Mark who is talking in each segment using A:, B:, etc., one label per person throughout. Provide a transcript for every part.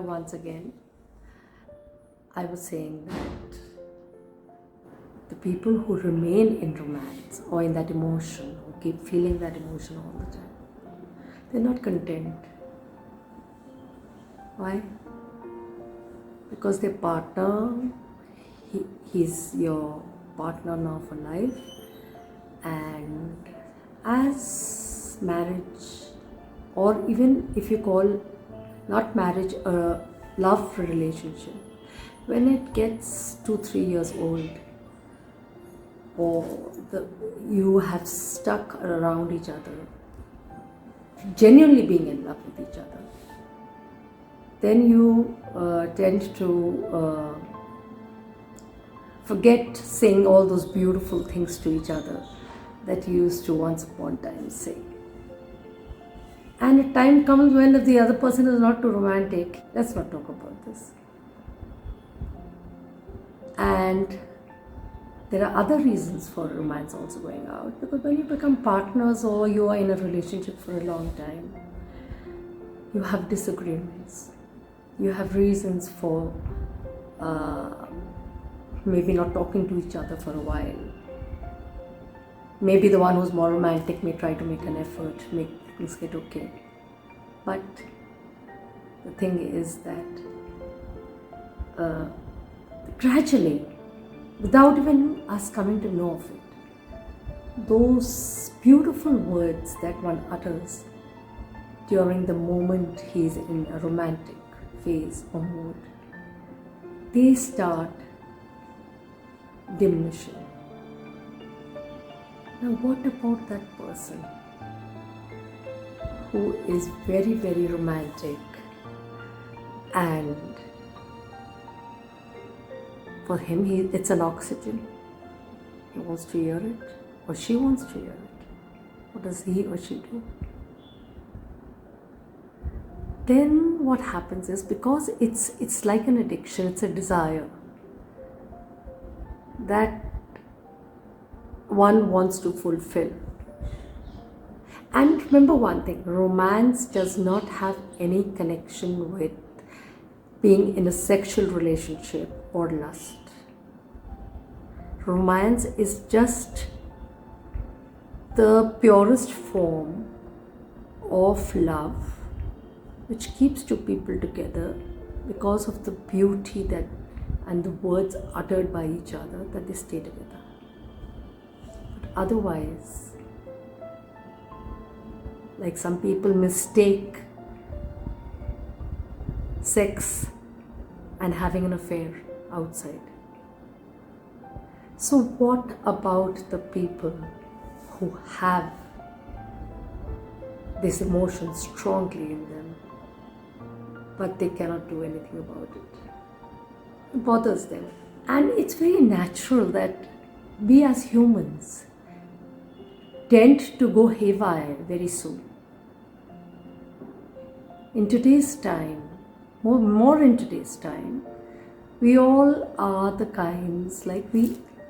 A: once again, I was saying that the people who remain in romance or in that emotion, who keep feeling that emotion all the time, they're not content. Why? Because their partner, he's your partner now for life, and as marriage, or even if you call not marriage a love relationship, when it gets 2-3 years old, or you have stuck around each other, genuinely being in love with each other, then you tend to forget saying all those beautiful things to each other that you used to once upon a time say. And a time comes when if the other person is not too romantic, let's not talk about this. And there are other reasons for romance also going out, because when you become partners or you are in a relationship for a long time, you have disagreements. You have reasons for maybe not talking to each other for a while. Maybe the one who's more romantic may try to make an effort, make things get okay. But the thing is that gradually, without even us coming to know of it, those beautiful words that one utters during the moment he's in a romantic phase or mood, they start diminishing. Now, what about that person who is very, very romantic, and for him it's an oxygen? He wants to hear it, or she wants to hear it. What does he or she do? Then what happens is, because it's like an addiction, it's a desire that one wants to fulfill. And remember one thing, romance does not have any connection with being in a sexual relationship or lust. Romance is just the purest form of love, which keeps two people together because of the beauty that and the words uttered by each other, that they stay together. But otherwise, like some people mistake sex and having an affair outside. So what about the people who have this emotion strongly in them, but they cannot do anything about it? It bothers them. And it's very natural that we as humans tend to go haywire very soon. In today's time, more in today's time, we all are the kinds, like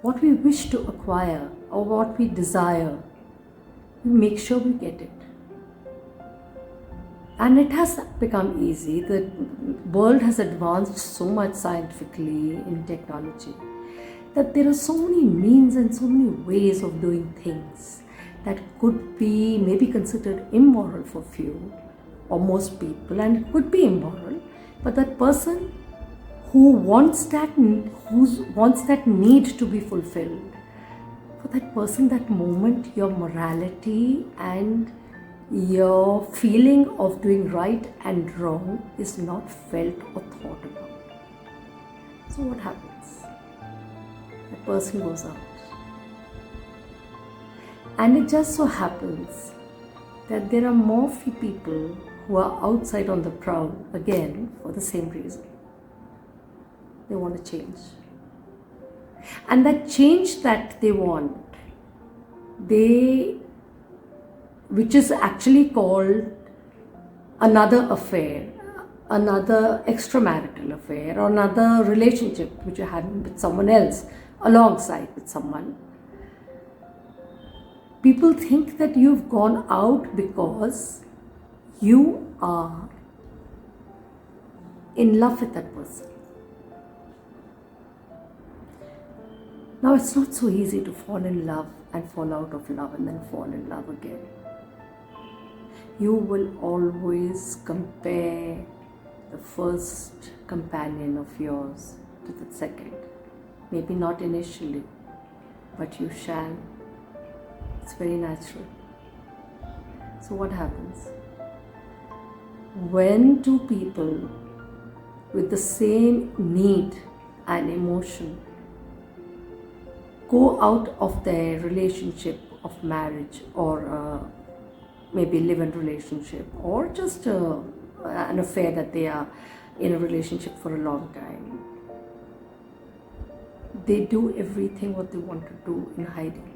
A: what we wish to acquire or what we desire, we make sure we get it. And it has become easy. The world has advanced so much scientifically in technology that there are so many means and so many ways of doing things that could be maybe considered immoral for few or most people, and it could be immoral. But that person who wants that need to be fulfilled, for that person, that moment, your morality and your feeling of doing right and wrong is not felt or thought about. So what happens? That person goes out. And it just so happens that there are more people who are outside on the prowl, again, for the same reason. They want to change. And that change that they want, which is actually called another affair, another extramarital affair, or another relationship which you're having with someone else, alongside with someone. People think that you've gone out because you are in love with that person. Now, it's not so easy to fall in love and fall out of love and then fall in love again. You will always compare the first companion of yours to the second. Maybe not initially, but you shall. It's very natural. So what happens? When two people with the same need and emotion go out of their relationship of marriage or maybe live-in relationship or just an affair that they are in a relationship for a long time, they do everything what they want to do in hiding.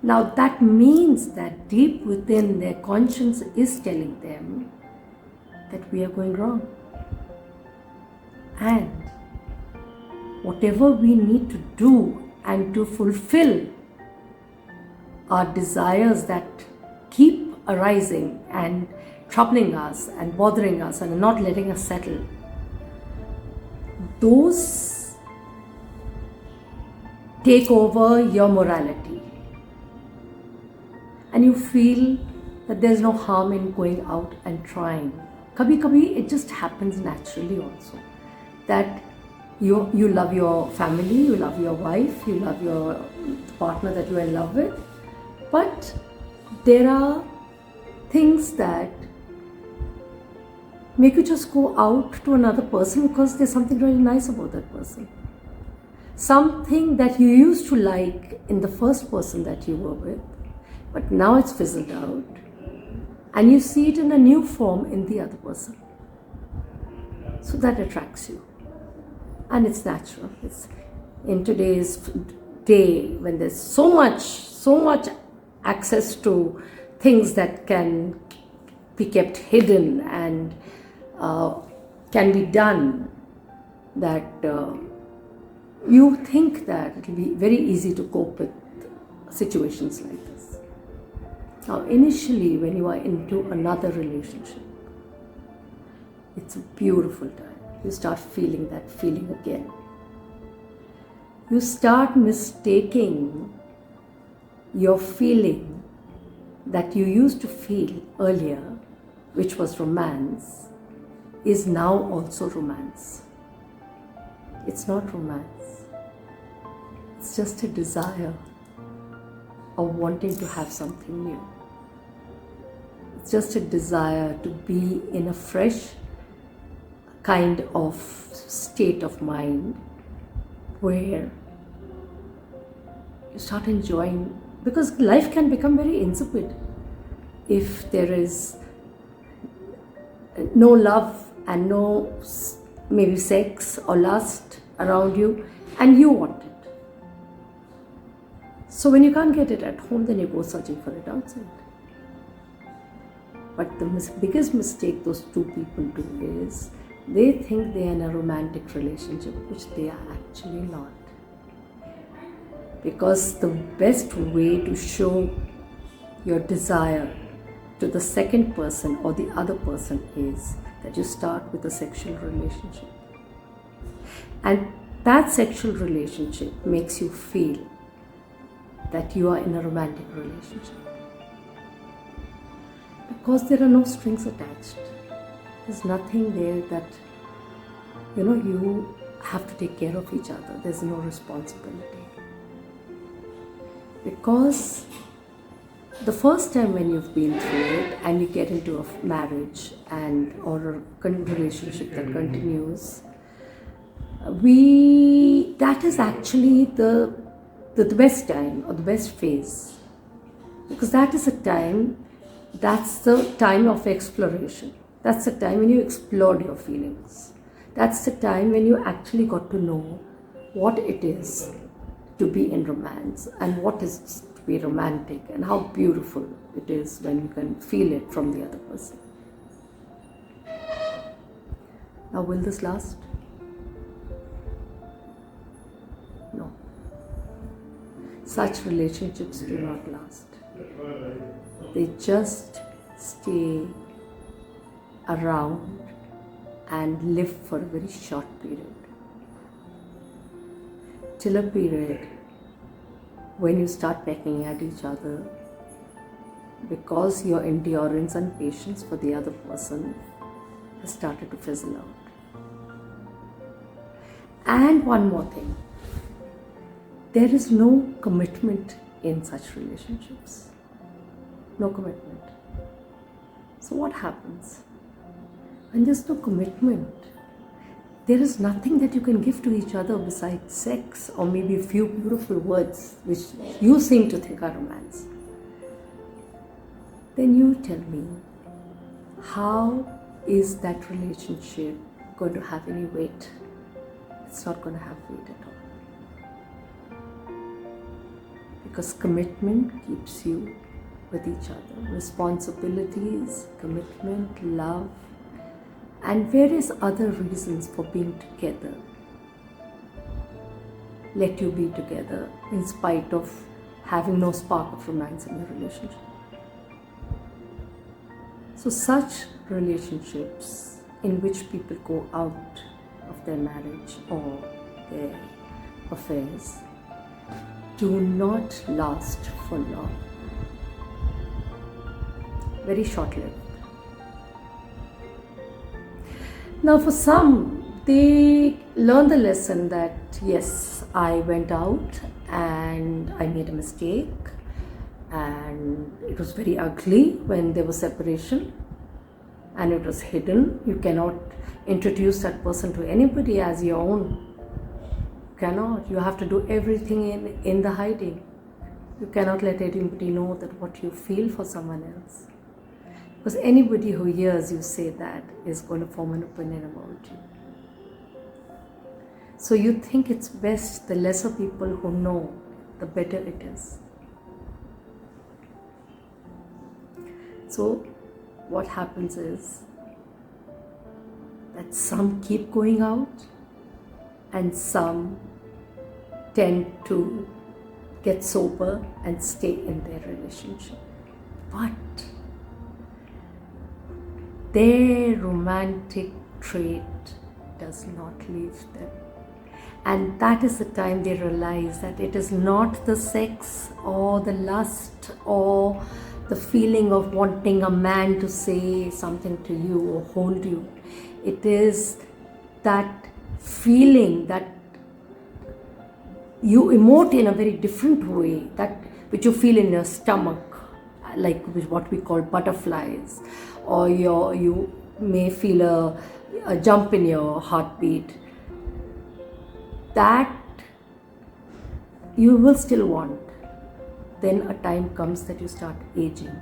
A: Now that means that deep within their conscience is telling them that we are going wrong. And whatever we need to do and to fulfill our desires that keep arising and troubling us and bothering us and not letting us settle, those take over your morality. And you feel that there's no harm in going out and trying. Kabhi it just happens naturally also. That you love your family, you love your wife, you love your partner that you are in love with. But there are things that make you just go out to another person because there's something really nice about that person. Something that you used to like in the first person that you were with, but now it's fizzled out, and you see it in a new form in the other person. So that attracts you. And it's natural. It's in today's day when there's so much access to things that can be kept hidden and can be done, that you think that it will be very easy to cope with situations like this. Now, initially, when you are into another relationship, it's a beautiful time. You start feeling that feeling again. You start mistaking your feeling that you used to feel earlier, which was romance, is now also romance. It's not romance. It's just a desire of wanting to have something new. It's just a desire to be in a fresh kind of state of mind where you start enjoying, because life can become very insipid if there is no love and no maybe sex or lust around you and you want it. So when you can't get it at home, then you go searching for it outside. But the biggest mistake those two people do is they think they are in a romantic relationship, which they are actually not. Because the best way to show your desire to the second person or the other person is that you start with a sexual relationship. And that sexual relationship makes you feel that you are in a romantic relationship. Because there are no strings attached. There's nothing there that, you have to take care of each other. There's no responsibility. Because the first time when you've been through it and you get into a marriage or a relationship that continues, that is actually the best time or the best phase. Because that's the time of exploration. That's the time when you explored your feelings. That's the time when you actually got to know what it is to be in romance and what is to be romantic and how beautiful it is when you can feel it from the other person. Now, will this last? No. Such relationships do not last. They just stay around and live for a very short period. Till a period when you start pecking at each other because your endurance and patience for the other person has started to fizzle out. And one more thing, there is no commitment in such relationships. No commitment. So what happens? When there's no commitment, there is nothing that you can give to each other besides sex or maybe a few beautiful words which you seem to think are romance. Then you tell me, how is that relationship going to have any weight? It's not going to have weight at all. Because commitment keeps you with each other. Responsibilities, commitment, love, and various other reasons for being together let you be together in spite of having no spark of romance in your relationship. So such relationships in which people go out of their marriage or their affairs do not last for long. Very short-lived. Now for some, they learn the lesson that yes, I went out and I made a mistake and it was very ugly when there was separation and it was hidden. You cannot introduce that person to anybody as your own. You cannot. You have to do everything in the hiding. You cannot let anybody know that what you feel for someone else. Because anybody who hears you say that is going to form an opinion about you. So you think it's best the lesser people who know, the better it is. So what happens is that some keep going out and some tend to get sober and stay in their relationship. But their romantic trait does not leave them. And that is the time they realize that it is not the sex or the lust or the feeling of wanting a man to say something to you or hold you. It is that feeling that you emote in a very different way, that which you feel in your stomach, like what we call butterflies, or you may feel a jump in your heartbeat. That you will still want. Then a time comes that you start aging.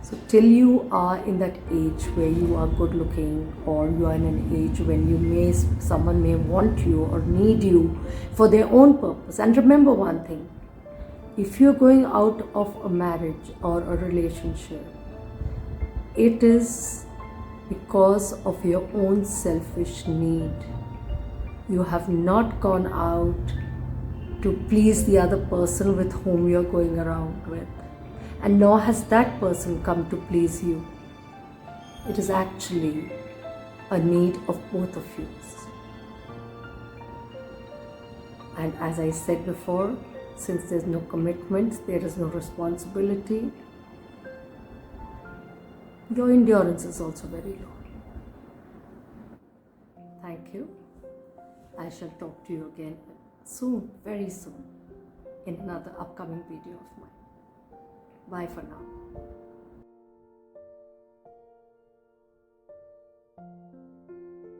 A: So till you are in that age where you are good looking, or you are in an age when someone may want you or need you for their own purpose. And remember one thing, if you're going out of a marriage or a relationship, it is because of your own selfish need. You have not gone out to please the other person with whom you're going around with. And nor has that person come to please you. It is actually a need of both of you. And as I said before, since there's no commitment, there is no responsibility, your endurance is also very low. Thank you. I shall talk to you again soon, very soon, in another upcoming video of mine. Bye for now.